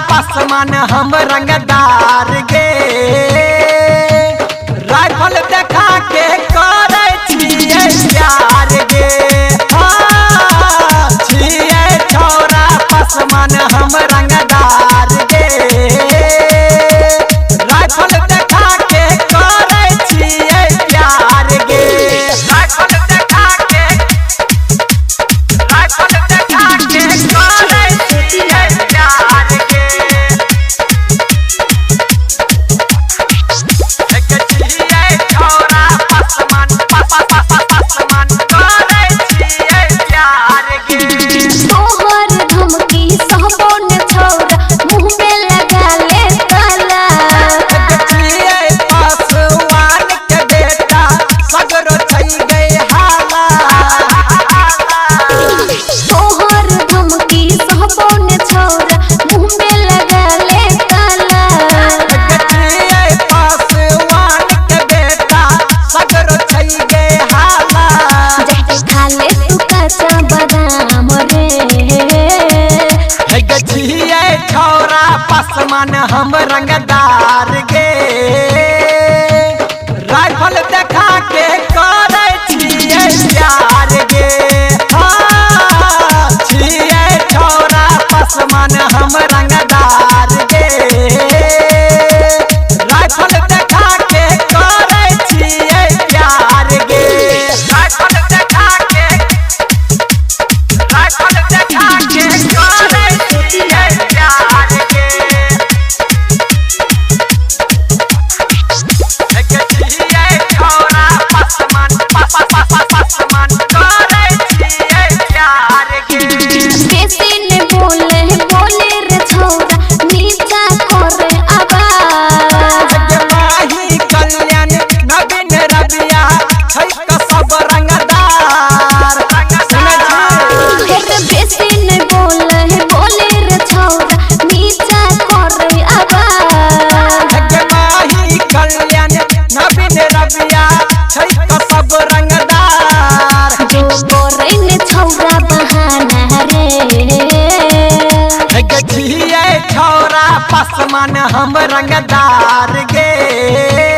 पासमान हम रंगदार गे राइफल देखा के करे छिए प्यार गे छिए छोरा पासमान हम रंगदार गे राइफल देखा के करे छिए प्यार गे राइफल देखा के करे छिए प्यार गे पासमान हम रंगदार गे राइफल देखा के करे छिए प्यार गे छिए छोरा पासमान हम रंगदार गे राइफल देखा के करे छिए प्यार गे राइफल देखा के करे छिए प्यार गे पासमान हम रंगदार गे।